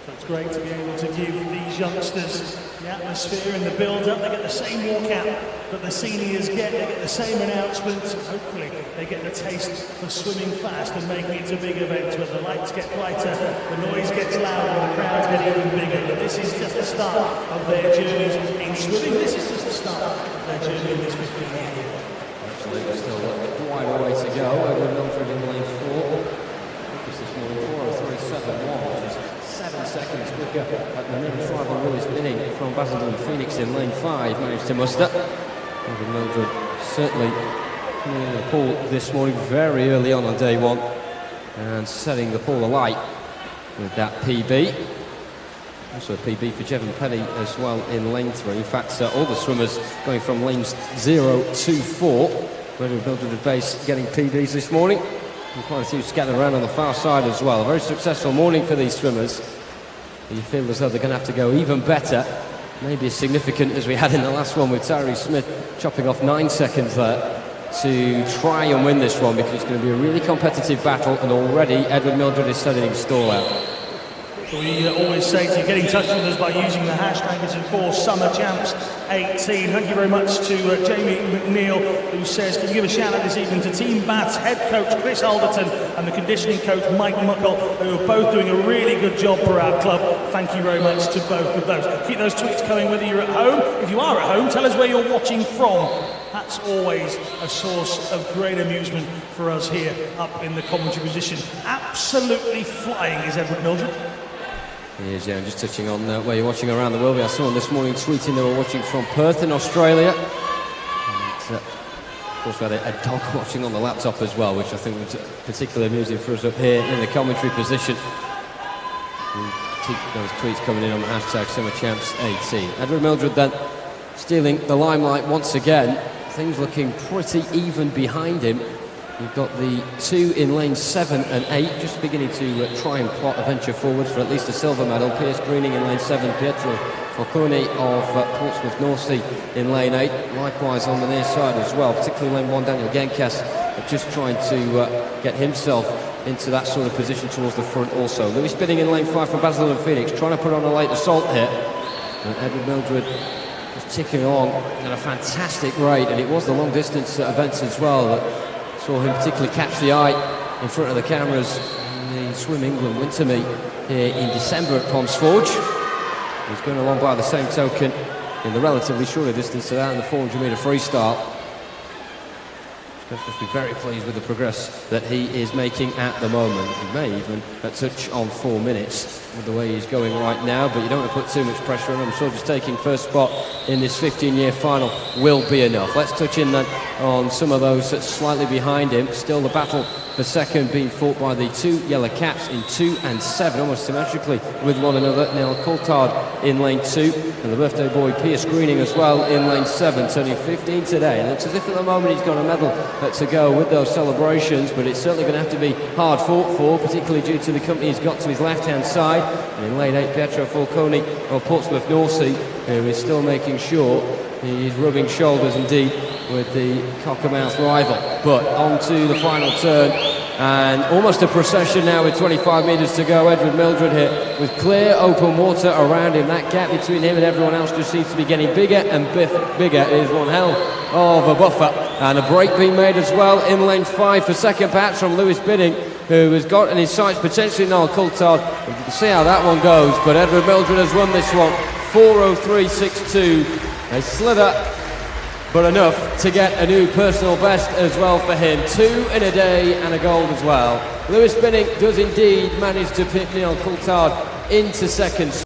So it's great to be able to give these youngsters the atmosphere and the build-up. They get the same walkout that the seniors get. They get the same announcements. And hopefully they get the taste for swimming fast and making it to big events where the lights get brighter, the noise gets louder, and the crowds get even bigger. But this is just the start of their journeys in swimming. This is just the start of their journey in this 15-year year. Absolutely, still quite a way to go. Edward Milford in lane 4. This morning 4:03.71, which is 7 seconds quicker at the middle rival Willis Binning from Basildon Phoenix in lane 5 managed to muster. Edward Mildred certainly in the pool this morning very early on day 1 and setting the pool alight with that PB. Also a PB for Jevon Penny as well in lane 3. In fact, all the swimmers going from lanes 0 to 4. Edward Mildred at base getting PBs this morning. And quite a few scattered around on the far side as well. A very successful morning for these swimmers. You feel as though they're going to have to go even better. Maybe as significant as we had in the last one with Tyree Smith chopping off 9 seconds there to try and win this one, because it's going to be a really competitive battle, and already Edward Mildred is setting his stall out. We always say to you, get in touch with us by using the hashtag, it's of course SummerChamps18. Thank you very much to Jamie McNeil, who says, can you give a shout out this evening to Team Bath's head coach Chris Alderton and the conditioning coach Mike Muckle, who are both doing a really good job for our club. Thank you very much to both of those. Keep those tweets coming whether you're at home. If you are at home, tell us where you're watching from. That's always a source of great amusement for us here up in the commentary position. Absolutely flying is Edward Mildred. He is, yeah, and just touching on where you're watching around the world. I saw someone this morning tweeting they were watching from Perth in Australia. And, of course, we had a dog watching on the laptop as well, which I think was particularly amusing for us up here in the commentary position. And keep those tweets coming in on the hashtag SummerChamps18. Edward Mildred then stealing the limelight once again. Things looking pretty even behind him. We've got the 2 in lanes 7 and 8 just beginning to try and plot a venture forward for at least a silver medal. Pierce Greening in lane 7, Pietro Falcone of Portsmouth North Sea in lane 8. Likewise on the near side as well, particularly lane 1, Daniel Genkas just trying to get himself into that sort of position towards the front also. Lewis Binning in lane 5 from Basildon Phoenix, trying to put on a late assault here. And Edward Mildred just ticking along at a fantastic rate, and it was the long distance events as well that saw him particularly catch the eye in front of the cameras in the Swim England Winter Meet here in December at Ponds Forge. He's going along by the same token in the relatively shorter distance to that in the 400-metre freestyle. Must be very pleased with the progress that he is making at the moment. He may even touch on 4 minutes with the way he's going right now, but you don't want to put too much pressure on him. So just taking first spot in this 15-year final will be enough. Let's touch in then on some of those that's slightly behind him. Still the battle for second being fought by the 2 yellow caps in 2 and 7, almost symmetrically with one another. Neil Coulthard in lane 2, and the birthday boy Pierce Greening as well in lane 7, turning 15 today. And it's as if at the moment he's got a medal to go with those celebrations, but it's certainly going to have to be hard fought for, particularly due to the company he's got to his left-hand side. And in lane 8, Pietro Falcone of Portsmouth North Sea, who is still making sure he's rubbing shoulders indeed with the Cockermouth rival. But on to the final turn, and almost a procession now with 25 metres to go. Edward Mildred here with clear open water around him. That gap between him and everyone else just seems to be getting bigger and bigger. It is one hell of a buffer, and a break being made as well in lane 5 for second perhaps from Lewis Binning, who has got in his sights potentially Noel Coulthard. We can see how that one goes, but Edward Mildred has won this one 4:03.62. A slither, but enough to get a new personal best as well for him. 2 in a day and a gold as well. Lewis Binning does indeed manage to pit Neil Coulthard into second.